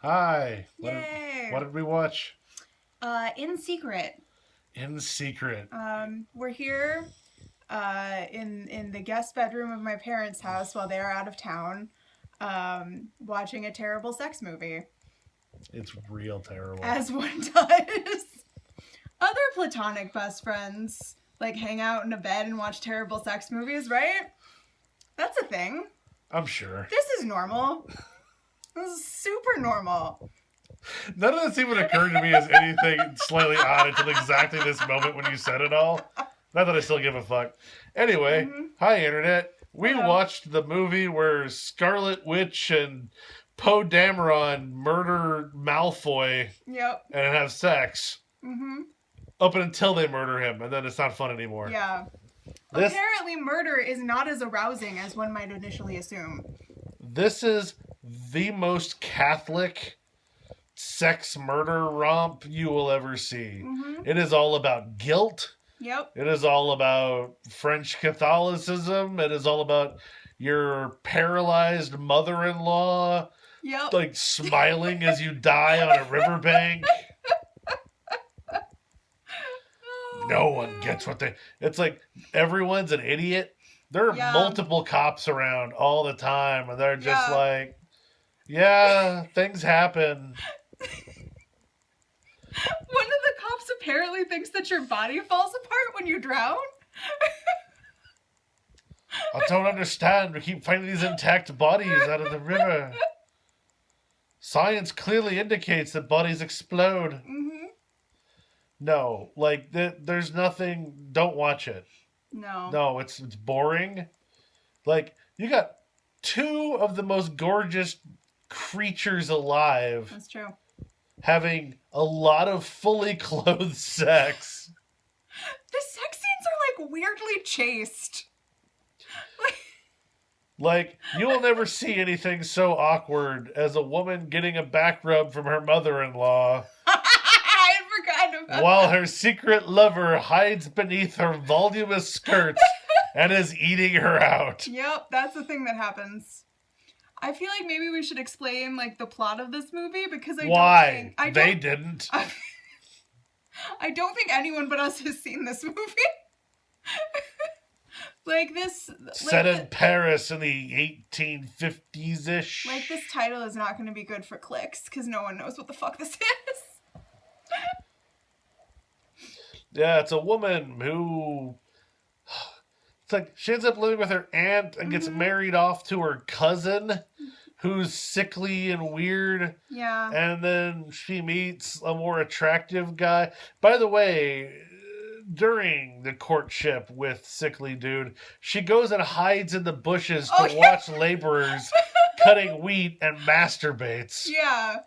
Hi. Yay! What did we watch? In secret. In Secret. We're here in the guest bedroom of my parents' house while they are out of town, watching a terrible sex movie. It's real terrible. As one does. Other platonic best friends like hang out in a bed and watch terrible sex movies, right? That's a thing. I'm sure. This is normal. This is super normal. None of this even occurred to me as anything slightly odd until exactly this moment when you said it all. Not that I still give a fuck. Anyway, Hi Internet. We Hello. watched the movie where Scarlet Witch and Poe Dameron murder Malfoy Yep. and have sex. Up until they murder him, and then it's not fun anymore. Yeah. This Apparently, murder is not as arousing as one might initially assume. this is the most Catholic sex murder romp you will ever see. It is all about guilt. Yep. It is all about French Catholicism. It is all about your paralyzed mother-in-law Yep. like smiling as you die on a riverbank. No one gets what they... It's like everyone's an idiot. There are multiple cops around all the time, and they're just like, yeah, things happen. One of the cops apparently thinks that your body falls apart when you drown. I don't understand. We keep finding these intact bodies out of the river. Science clearly indicates that bodies explode. No, like there's nothing. Don't watch it. No, it's boring. Like you got two of the most gorgeous creatures alive. That's true. Having a lot of fully clothed sex. The sex scenes are like weirdly chaste. Like, you will never see anything so awkward as a woman getting a back rub from her mother-in-law I forgot about while her secret lover hides beneath her voluminous skirts and is eating her out. Yep, that's the thing that happens. I feel like maybe we should explain like the plot of this movie because Why? They didn't. I don't think anyone but us has seen this movie. Like this Set in Paris in the 1850s-ish. Like this title is not going to be good for clicks because no one knows what the fuck this is. Yeah, it's a woman who... It's like she ends up living with her aunt and gets married off to her cousin who's sickly and weird. Yeah. And then she meets a more attractive guy. By the way, during the courtship with sickly dude, she goes and hides in the bushes to watch laborers cutting wheat and masturbates. Yeah.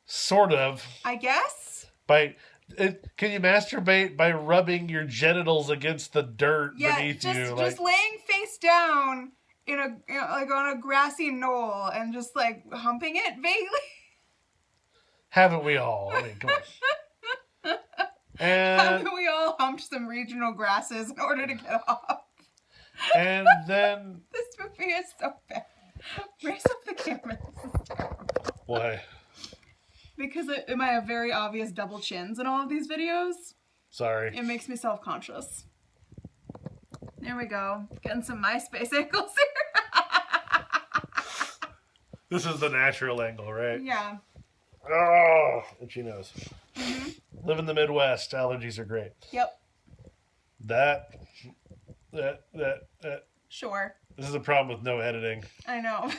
Sort of. I guess. Can you masturbate by rubbing your genitals against the dirt beneath you? Just laying face down in a like on a grassy knoll and just like humping it vaguely. Haven't we all? I mean, come on. And haven't we all humped some regional grasses in order to get off? And then this movie is so bad. Raise up the camera. This is terrible. Why? Because am I have very obvious double chins in all of these videos? Sorry. It makes me self-conscious. There we go. Getting some MySpace angles here. This is the natural angle, right? Yeah. Oh, itchy nose. Live in the Midwest. Allergies are great. Yep. That. Sure. This is a problem with no editing. I know.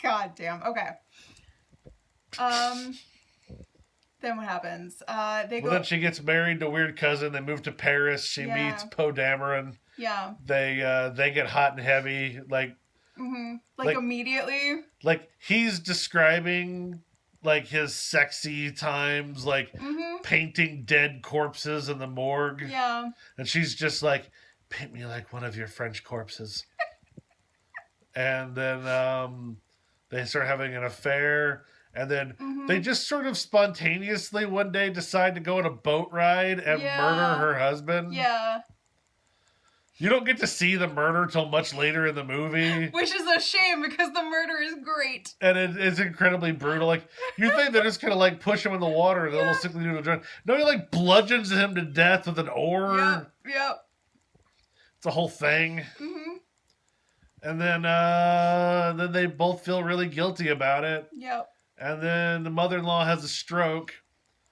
God damn. Okay. Then what happens? Then she gets married to weird cousin. They move to Paris. She meets Poe Dameron. Yeah. They get hot and heavy. Like immediately. Like he's describing like his sexy times, like painting dead corpses in the morgue. Yeah. And she's just like, paint me like one of your French corpses. And then they start having an affair. And then they just sort of spontaneously one day decide to go on a boat ride and murder her husband. Yeah. You don't get to see the murder till much later in the movie. Which is a shame because the murder is great. And it's incredibly brutal. Like, you think they're just gonna like push him in the water and the little sickly dude will drown. No, he like bludgeons him to death with an oar. Yep. It's a whole thing. Mm-hmm. And then they both feel really guilty about it. Yep. And then the mother-in-law has a stroke.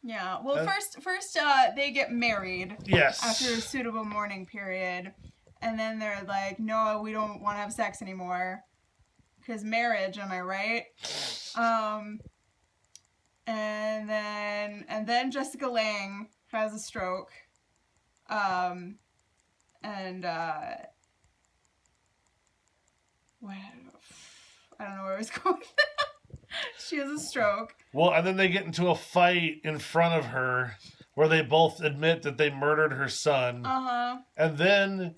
Yeah. Well, first they get married. Yes. After a suitable mourning period. And then they're like, no, we don't want to have sex anymore. Because marriage, am I right? And then Jessica Lange has a stroke. I don't know where I was going with that. She has a stroke. Well, and then they get into a fight in front of her where they both admit that they murdered her son. Uh-huh. And then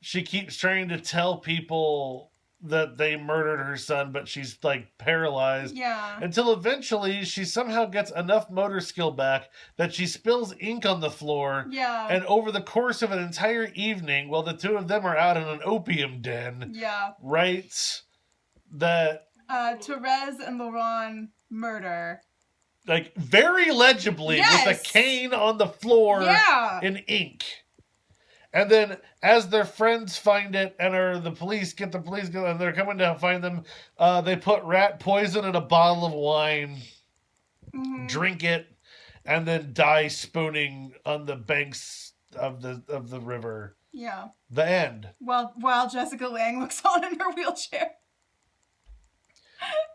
she keeps trying to tell people that they murdered her son, but she's like paralyzed. Yeah. Until eventually she somehow gets enough motor skill back that she spills ink on the floor. Yeah. And over the course of an entire evening, while the two of them are out in an opium den, writes that Therese and Laurent murder. Like very legibly with a cane on the floor in ink. And then, as their friends find it, and the police and they're coming to find them, they put rat poison in a bottle of wine, drink it, and then die spooning on the banks of the river. Yeah. The end. While Jessica Lange looks on in her wheelchair.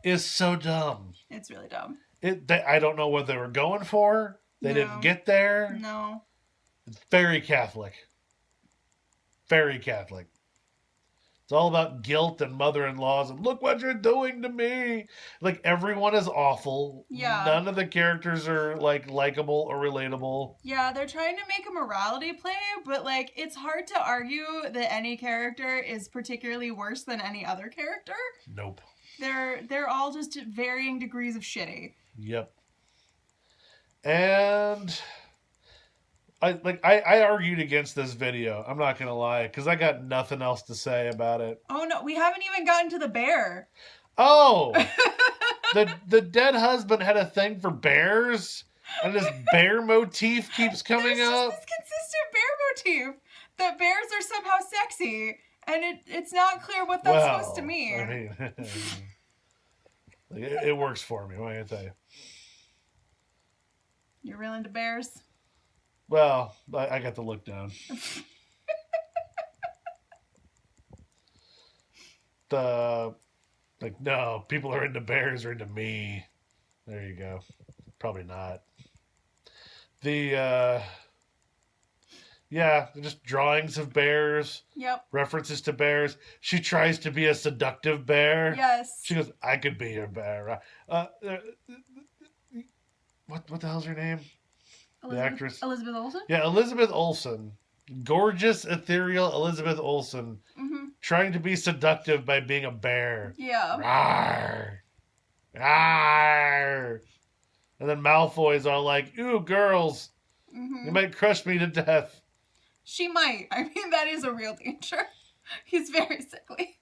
Is so dumb. It's really dumb. I don't know what they were going for. They didn't get there. No. It's very Catholic. Very Catholic. It's all about guilt and mother-in-laws and look what you're doing to me. Like, everyone is awful. Yeah. None of the characters are, like, likable or relatable. Yeah, they're trying to make a morality play, but, like, it's hard to argue that any character is particularly worse than any other character. Nope. They're all just at varying degrees of shitty. Yep. And I argued against this video. I'm not gonna lie, because I got nothing else to say about it. Oh no, we haven't even gotten to the bear. Oh, the dead husband had a thing for bears, and this bear motif keeps coming up. This consistent bear motif that bears are somehow sexy, and it's not clear what that's supposed to mean. I mean, it works for me. What can I tell you? You're real into bears? Well, I got the look down. No, people are into bears or into me. There you go. Probably not. Just drawings of bears. Yep. References to bears. She tries to be a seductive bear. Yes. She goes, I could be your bear. What the hell's her name? The actress? Elizabeth Olsen? Yeah, Elizabeth Olsen. Gorgeous, ethereal Elizabeth Olsen. Mm-hmm. Trying to be seductive by being a bear. Yeah. Rawr. Rawr. And then Malfoy's all like, ooh, girls. Mm-hmm. You might crush me to death. She might. I mean, that is a real danger. He's very sickly.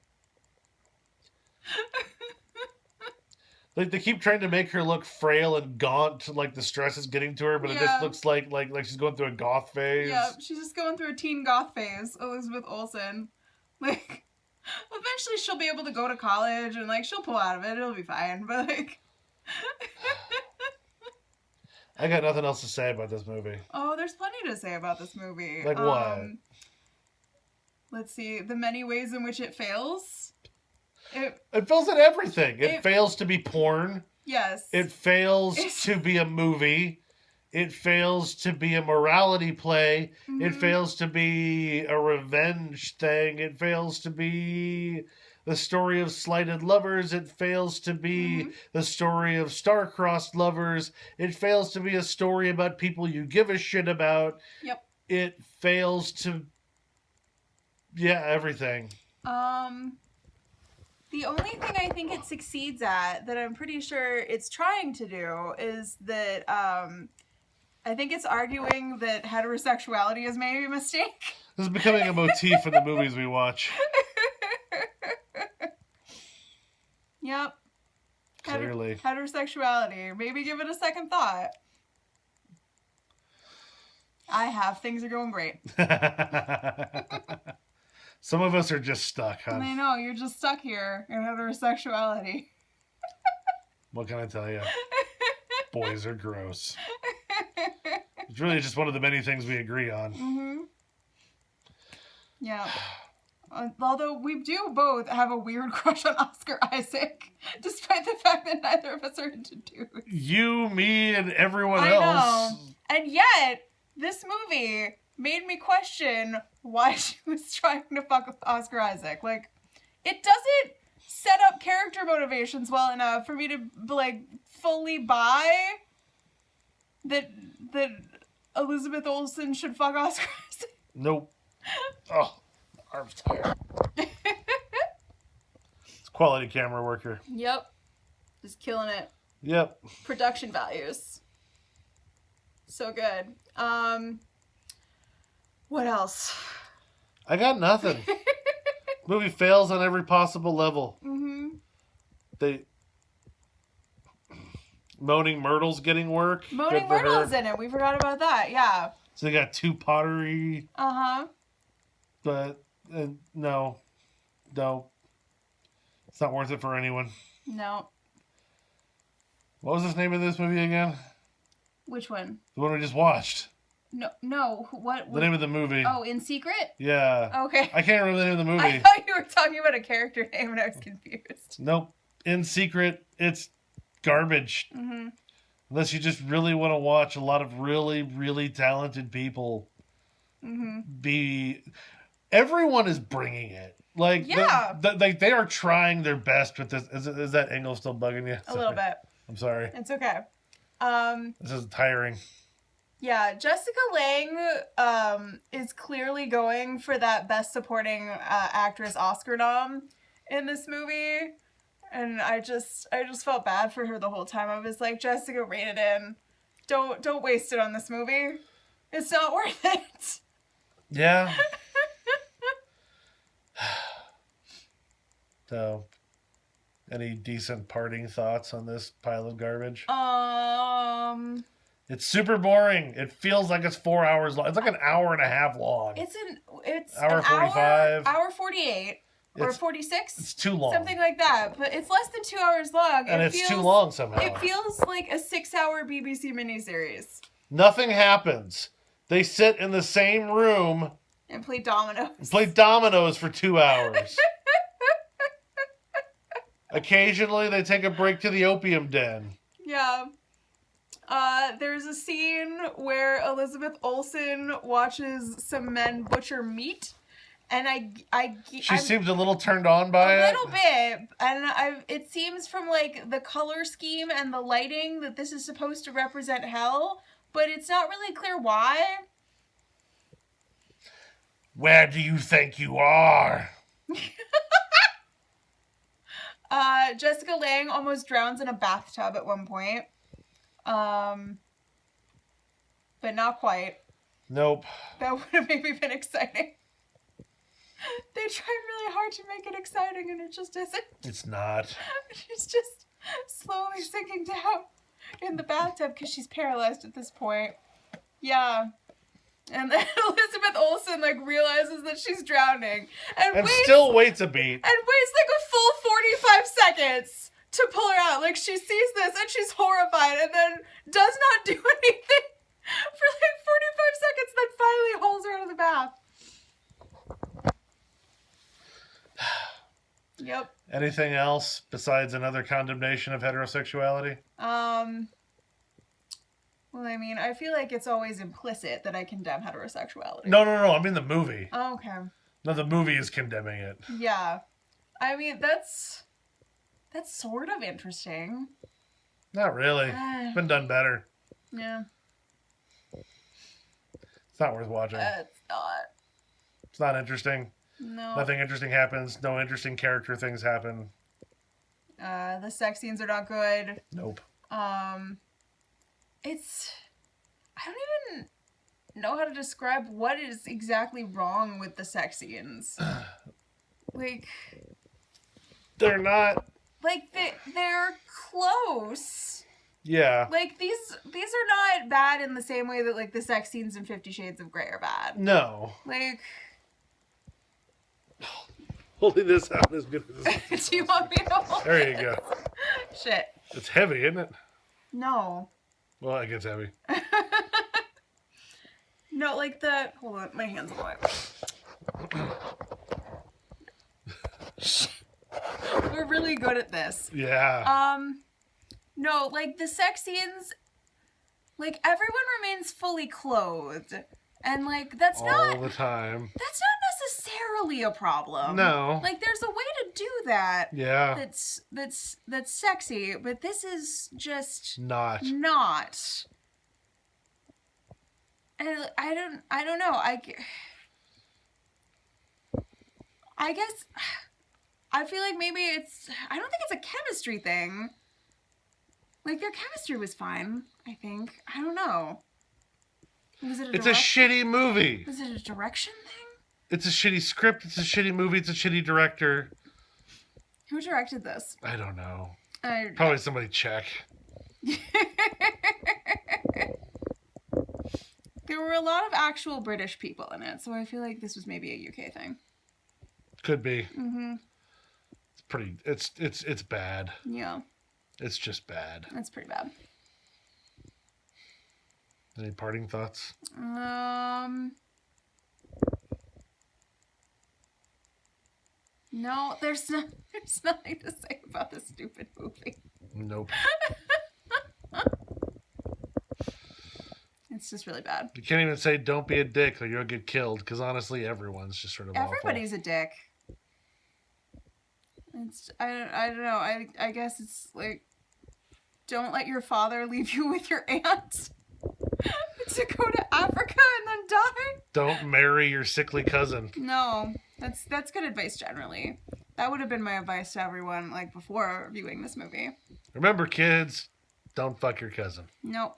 Like, they keep trying to make her look frail and gaunt, like the stress is getting to her, but it just looks like she's going through a goth phase. Yeah, she's just going through a teen goth phase, Elizabeth Olsen. Like, eventually she'll be able to go to college and, like, she'll pull out of it. It'll be fine, but, like... I got nothing else to say about this movie. Oh, there's plenty to say about this movie. Like what? Let's see. The many ways in which it fails. It fails at everything. It fails to be porn. Yes. It fails to be a movie. It fails to be a morality play. Mm-hmm. It fails to be a revenge thing. It fails to be the story of slighted lovers. It fails to be the story of star-crossed lovers. It fails to be a story about people you give a shit about. Yep. It fails to... Yeah, everything. The only thing I think it succeeds at, that I'm pretty sure it's trying to do, is that I think it's arguing that heterosexuality is maybe a mistake. This is becoming a motif in the movies we watch. Yep. Clearly. Heterosexuality. Maybe give it a second thought. I have. Things are going great. Some of us are just stuck, huh? I know. You're just stuck here in heterosexuality. What can I tell you? Boys are gross. It's really just one of the many things we agree on. Mm-hmm. Yeah. Although we do both have a weird crush on Oscar Isaac, despite the fact that neither of us are into dudes. You, me, and everyone I else. know. And yet, this movie made me question why she was trying to fuck with Oscar Isaac. Like, it doesn't set up character motivations well enough for me to, like, fully buy that Elizabeth Olsen should fuck Oscar Isaac. Nope. Oh, arm's tired. It's quality camera worker. Yep. Just killing it. Yep. Production values. So good. What else? I got nothing. Movie fails on every possible level. Mm-hmm. Moaning Myrtle's getting work. Moaning Myrtle's in it. We forgot about that. Yeah. So they got 2 pottery. Uh-huh. But no. It's not worth it for anyone. No. What was the name of this movie again? Which one? The one we just watched. No. What? The name of the movie. Oh, In Secret? Yeah. Okay. I can't remember the name of the movie. I thought you were talking about a character name and I was confused. Nope. In Secret, it's garbage. Mm-hmm. Unless you just really want to watch a lot of really, really talented people be... Everyone is bringing it. Like, yeah. They are trying their best with this. Is that angle still bugging you? A little bit. I'm sorry. It's okay. This is tiring. Yeah, Jessica Lange is clearly going for that Best Supporting Actress Oscar nom in this movie. And I just felt bad for her the whole time. I was like, Jessica, rein it in. Don't waste it on this movie. It's not worth it. Yeah. So, any decent parting thoughts on this pile of garbage? It's super boring. It feels like it's 4 hours long. It's like an hour and a half long. It's hour 45. Hour 48. Or 46? It's too long. Something like that. But it's less than 2 hours long. And it's too long somehow. It feels like a 6-hour BBC miniseries. Nothing happens. They sit in the same room and play dominoes. Play dominoes for 2 hours. Occasionally, they take a break to the opium den. Yeah. There's a scene where Elizabeth Olsen watches some men butcher meat. And she seems a little turned on by it. A little bit. And it seems from, like, the color scheme and the lighting that this is supposed to represent hell. But it's not really clear why. Where do you think you are? Jessica Lange almost drowns in a bathtub at one point. But not quite. Nope. That would have maybe been exciting. They tried really hard to make it exciting and it just isn't. It's not. She's just slowly sinking down in the bathtub because she's paralyzed at this point. Yeah. And then Elizabeth Olsen, like, realizes that she's drowning. And still waits a beat. And waits, like, a full 45 seconds to pull her out. Like, she sees this and she's horrified and then does not do anything for, like, 45 seconds, then finally hauls her out of the bath. Yep. Anything else besides another condemnation of heterosexuality? Well, I mean, I feel like it's always implicit that I condemn heterosexuality. No. I mean the movie. Oh, okay. No, the movie is condemning it. Yeah. I mean, that's sort of interesting. Not really. It's been done better. Yeah. It's not worth watching. It's not. It's not interesting. No. Nothing interesting happens. No interesting character things happen. The sex scenes are not good. Nope. I don't even know how to describe what is exactly wrong with the sex scenes. Like, they're not. like they're close. Yeah. Like these are not bad in the same way that like the sex scenes in 50 Shades of Grey are bad. No. Like, Holding this out is good as this. do you want me to hold There you this? go. Shit. It's heavy, isn't it? No. Well, it gets heavy. No, like hold on, my hands are wet. We're really good at this. Yeah. No, like the sex scenes, like everyone remains fully clothed. And like that's All not the time. that's not necessarily a problem. No. Like there's a way to do that. Yeah. That's sexy, but this is just Not. And I don't know. I guess I feel like maybe I don't think it's a chemistry thing. Like their chemistry was fine, I think. I don't know. Was it It's a shitty movie. Was it a direction thing? It's a shitty script. It's a shitty movie. It's a shitty director. Who directed this? I don't know. Probably somebody Czech. There were a lot of actual British people in it, so I feel like this was maybe a UK thing. Could be. Mm-hmm. It's pretty. It's bad. Yeah. It's just bad. That's pretty bad. Any parting thoughts? No, there's nothing to say about this stupid movie. Nope. It's just really bad. You can't even say "don't be a dick" or you'll get killed. Because honestly, everyone's just sort of Everybody's awful. a dick. It's I don't know. I guess it's like, don't let your father leave you with your aunt to go to Africa and then die. Don't marry your sickly cousin. No, that's good advice generally. That would have been my advice to everyone like before viewing this movie. Remember, kids, don't fuck your cousin. Nope.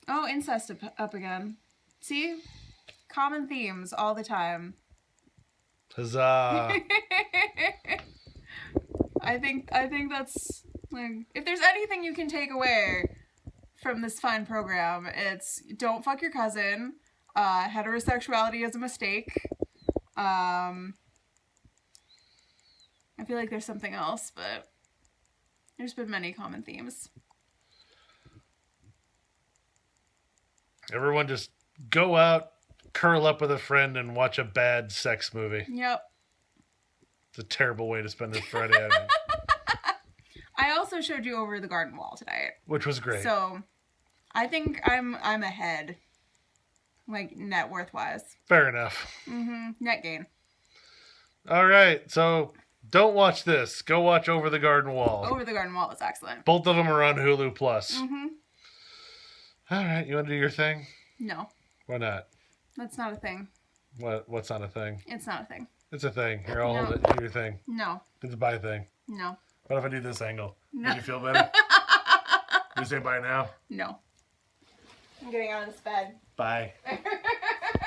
Oh, incest up again. See? Common themes all the time. Huzzah. I think that's like, if there's anything you can take away from this fine program, it's don't fuck your cousin. Heterosexuality is a mistake. I feel like there's something else, but there's been many common themes. Everyone just go out, curl up with a friend, and watch a bad sex movie. Yep. It's a terrible way to spend this Friday evening. I also showed you Over the Garden Wall tonight. Which was great. So, I think I'm ahead. Like, net worth wise. Fair enough. Mm-hmm. Net gain. All right, so don't watch this. Go watch Over the Garden Wall. Over the Garden Wall is excellent. Both of them are on Hulu Plus. Mm-hmm. All right, you want to do your thing? No. Why not? That's not a thing. What's not a thing? It's not a thing. It's a thing. Here, I'll hold it. Do your thing. No. It's a bye thing. No. What if I do this angle? No. Make you feel better? You say bye now? No. I'm getting out of this bed. Bye.